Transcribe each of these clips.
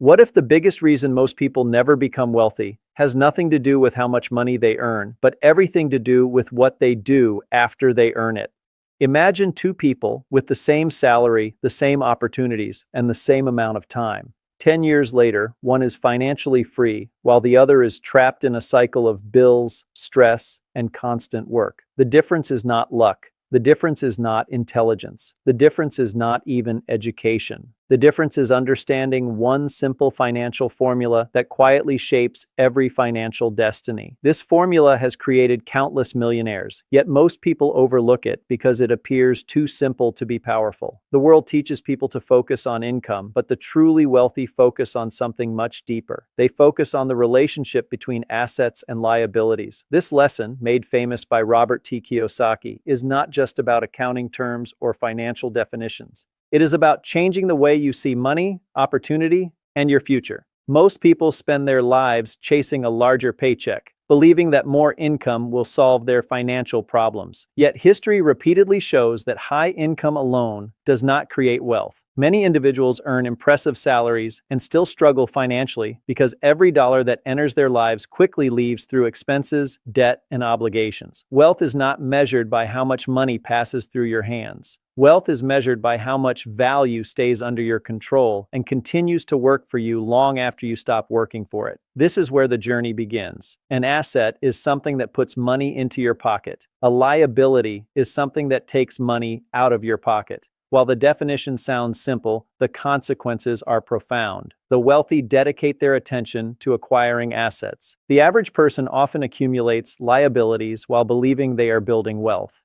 What if the biggest reason most people never become wealthy has nothing to do with how much money they earn, but everything to do with what they do after they earn it? Imagine two people with the same salary, the same opportunities, and the same amount of time. 10 years later, one is financially free, while the other is trapped in a cycle of bills, stress, and constant work. The difference is not luck. The difference is not intelligence. The difference is not even education. The difference is understanding one simple financial formula that quietly shapes every financial destiny. This formula has created countless millionaires, yet most people overlook it because it appears too simple to be powerful. The world teaches people to focus on income, but the truly wealthy focus on something much deeper. They focus on the relationship between assets and liabilities. This lesson, made famous by Robert T. Kiyosaki, is not just about accounting terms or financial definitions. It is about changing the way you see money, opportunity, and your future. Most people spend their lives chasing a larger paycheck, believing that more income will solve their financial problems. Yet history repeatedly shows that high income alone does not create wealth. Many individuals earn impressive salaries and still struggle financially because every dollar that enters their lives quickly leaves through expenses, debt, and obligations. Wealth is not measured by how much money passes through your hands. Wealth is measured by how much value stays under your control and continues to work for you long after you stop working for it. This is where the journey begins. An asset is something that puts money into your pocket. A liability is something that takes money out of your pocket. While the definition sounds simple, the consequences are profound. The wealthy dedicate their attention to acquiring assets. The average person often accumulates liabilities while believing they are building wealth.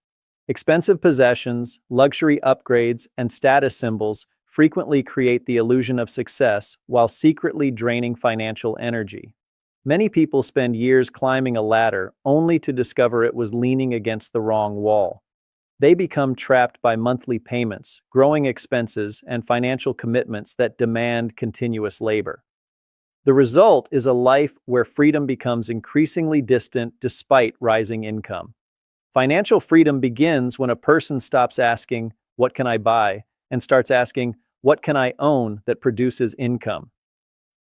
Expensive possessions, luxury upgrades, and status symbols frequently create the illusion of success while secretly draining financial energy. Many people spend years climbing a ladder only to discover it was leaning against the wrong wall. They become trapped by monthly payments, growing expenses, and financial commitments that demand continuous labor. The result is a life where freedom becomes increasingly distant despite rising income. Financial freedom begins when a person stops asking, "What can I buy?" and starts asking, "What can I own that produces income?"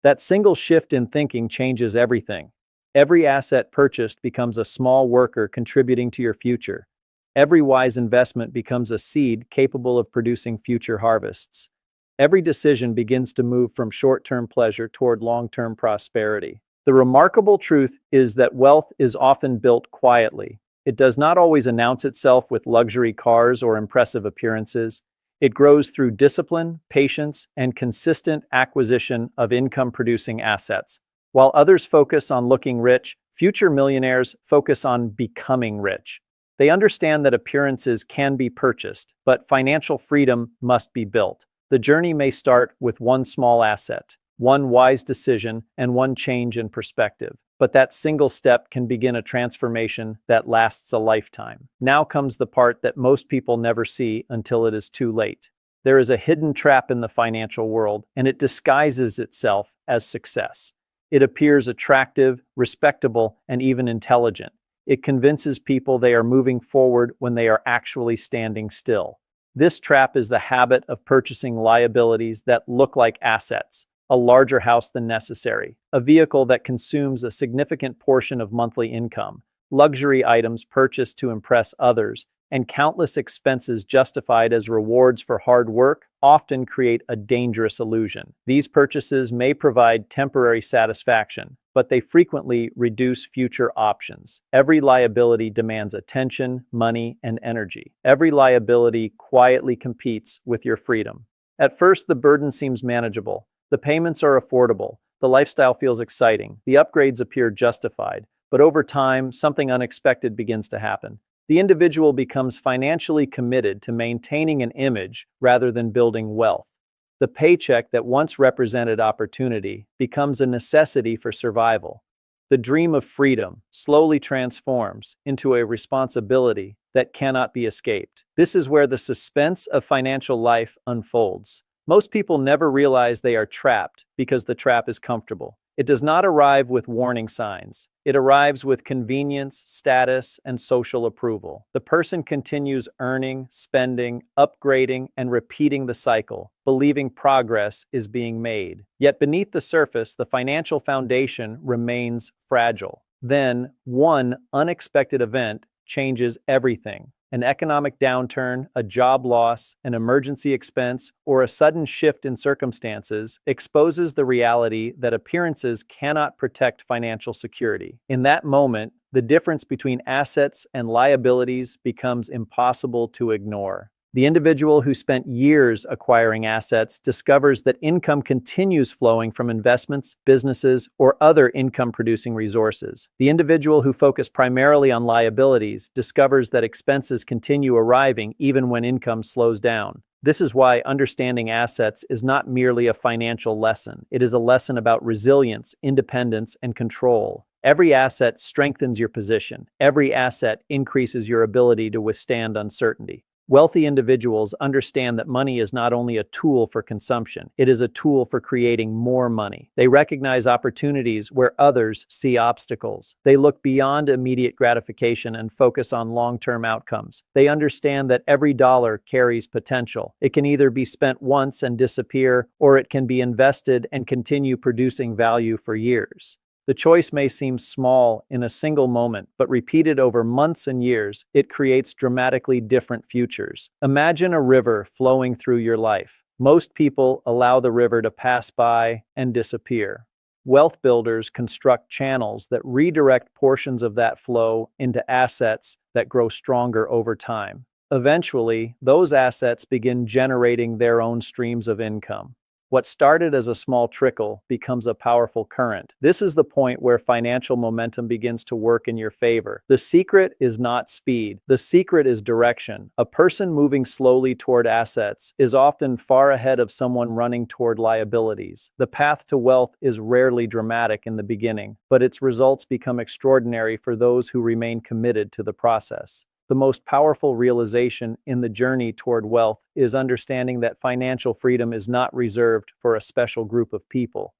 That single shift in thinking changes everything. Every asset purchased becomes a small worker contributing to your future. Every wise investment becomes a seed capable of producing future harvests. Every decision begins to move from short-term pleasure toward long-term prosperity. The remarkable truth is that wealth is often built quietly. It does not always announce itself with luxury cars or impressive appearances. It grows through discipline, patience, and consistent acquisition of income-producing assets. While others focus on looking rich, future millionaires focus on becoming rich. They understand that appearances can be purchased, but financial freedom must be built. The journey may start with one small asset, one wise decision, and one change in perspective. But that single step can begin a transformation that lasts a lifetime. Now comes the part that most people never see until it is too late. There is a hidden trap in the financial world, and it disguises itself as success. It appears attractive, respectable, and even intelligent. It convinces people they are moving forward when they are actually standing still. This trap is the habit of purchasing liabilities that look like assets: a larger house than necessary, a vehicle that consumes a significant portion of monthly income, luxury items purchased to impress others, and countless expenses justified as rewards for hard work often create a dangerous illusion. These purchases may provide temporary satisfaction, but they frequently reduce future options. Every liability demands attention, money, and energy. Every liability quietly competes with your freedom. At first, the burden seems manageable. The payments are affordable. The lifestyle feels exciting. The upgrades appear justified. But over time, something unexpected begins to happen. The individual becomes financially committed to maintaining an image rather than building wealth. The paycheck that once represented opportunity becomes a necessity for survival. The dream of freedom slowly transforms into a responsibility that cannot be escaped. This is where the suspense of financial life unfolds. Most people never realize they are trapped because the trap is comfortable. It does not arrive with warning signs. It arrives with convenience, status, and social approval. The person continues earning, spending, upgrading, and repeating the cycle, believing progress is being made. Yet beneath the surface, the financial foundation remains fragile. Then, one unexpected event changes everything. An economic downturn, a job loss, an emergency expense, or a sudden shift in circumstances exposes the reality that appearances cannot protect financial security. In that moment, the difference between assets and liabilities becomes impossible to ignore. The individual who spent years acquiring assets discovers that income continues flowing from investments, businesses, or other income-producing resources. The individual who focused primarily on liabilities discovers that expenses continue arriving even when income slows down. This is why understanding assets is not merely a financial lesson. It is a lesson about resilience, independence, and control. Every asset strengthens your position. Every asset increases your ability to withstand uncertainty. Wealthy individuals understand that money is not only a tool for consumption, it is a tool for creating more money. They recognize opportunities where others see obstacles. They look beyond immediate gratification and focus on long-term outcomes. They understand that every dollar carries potential. It can either be spent once and disappear, or it can be invested and continue producing value for years. The choice may seem small in a single moment, but repeated over months and years, it creates dramatically different futures. Imagine a river flowing through your life. Most people allow the river to pass by and disappear. Wealth builders construct channels that redirect portions of that flow into assets that grow stronger over time. Eventually, those assets begin generating their own streams of income. What started as a small trickle becomes a powerful current. This is the point where financial momentum begins to work in your favor. The secret is not speed. The secret is direction. A person moving slowly toward assets is often far ahead of someone running toward liabilities. The path to wealth is rarely dramatic in the beginning, but its results become extraordinary for those who remain committed to the process. The most powerful realization in the journey toward wealth is understanding that financial freedom is not reserved for a special group of people.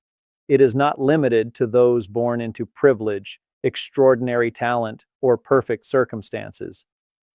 It is not limited to those born into privilege, extraordinary talent, or perfect circumstances.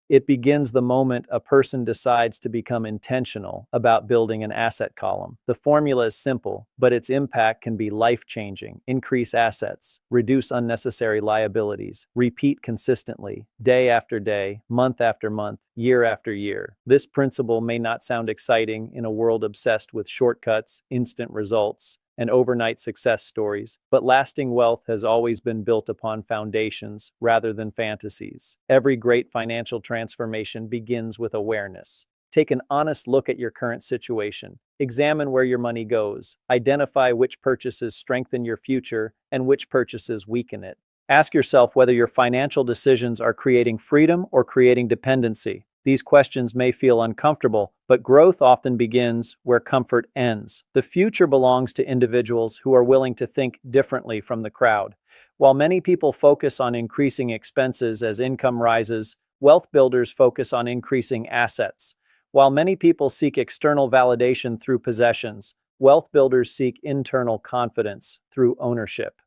It begins the moment a person decides to become intentional about building an asset column. The formula is simple, but its impact can be life-changing. Increase assets, reduce unnecessary liabilities, repeat consistently, day after day, month after month, year after year. This principle may not sound exciting in a world obsessed with shortcuts, instant results, and overnight success stories, but lasting wealth has always been built upon foundations rather than fantasies. Every great financial transformation begins with awareness. Take an honest look at your current situation. Examine where your money goes. Identify which purchases strengthen your future and which purchases weaken it. Ask yourself whether your financial decisions are creating freedom or creating dependency. These questions may feel uncomfortable, but growth often begins where comfort ends. The future belongs to individuals who are willing to think differently from the crowd. While many people focus on increasing expenses as income rises, wealth builders focus on increasing assets. While many people seek external validation through possessions, wealth builders seek internal confidence through ownership.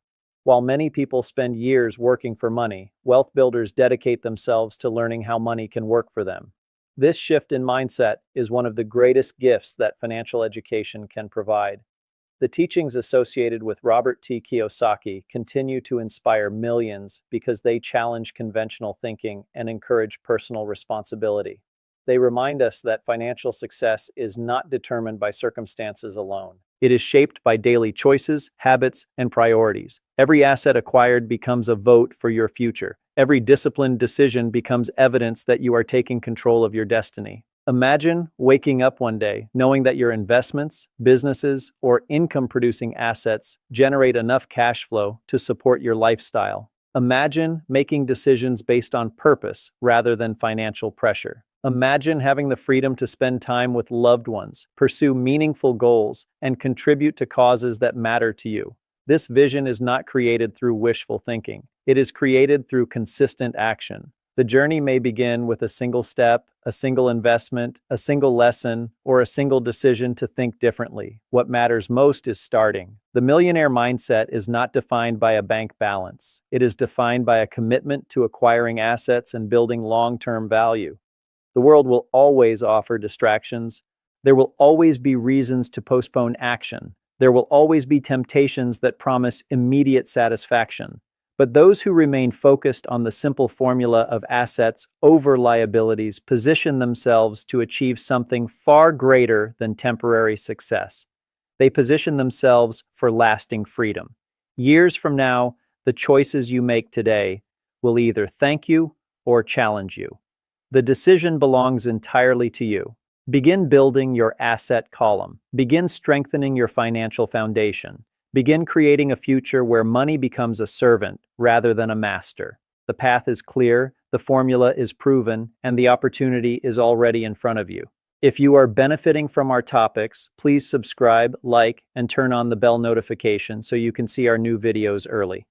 While many people spend years working for money, wealth builders dedicate themselves to learning how money can work for them. This shift in mindset is one of the greatest gifts that financial education can provide. The teachings associated with Robert T. Kiyosaki continue to inspire millions because they challenge conventional thinking and encourage personal responsibility. They remind us that financial success is not determined by circumstances alone. It is shaped by daily choices, habits, and priorities. Every asset acquired becomes a vote for your future. Every disciplined decision becomes evidence that you are taking control of your destiny. Imagine waking up one day knowing that your investments, businesses, or income-producing assets generate enough cash flow to support your lifestyle. Imagine making decisions based on purpose rather than financial pressure. Imagine having the freedom to spend time with loved ones, pursue meaningful goals, and contribute to causes that matter to you. This vision is not created through wishful thinking. It is created through consistent action. The journey may begin with a single step, a single investment, a single lesson, or a single decision to think differently. What matters most is starting. The millionaire mindset is not defined by a bank balance. It is defined by a commitment to acquiring assets and building long-term value. The world will always offer distractions. There will always be reasons to postpone action. There will always be temptations that promise immediate satisfaction. But those who remain focused on the simple formula of assets over liabilities position themselves to achieve something far greater than temporary success. They position themselves for lasting freedom. Years from now, the choices you make today will either thank you or challenge you. The decision belongs entirely to you. Begin building your asset column. Begin strengthening your financial foundation. Begin creating a future where money becomes a servant rather than a master. The path is clear, the formula is proven, and the opportunity is already in front of you. If you are benefiting from our topics, please subscribe, like, and turn on the bell notification so you can see our new videos early.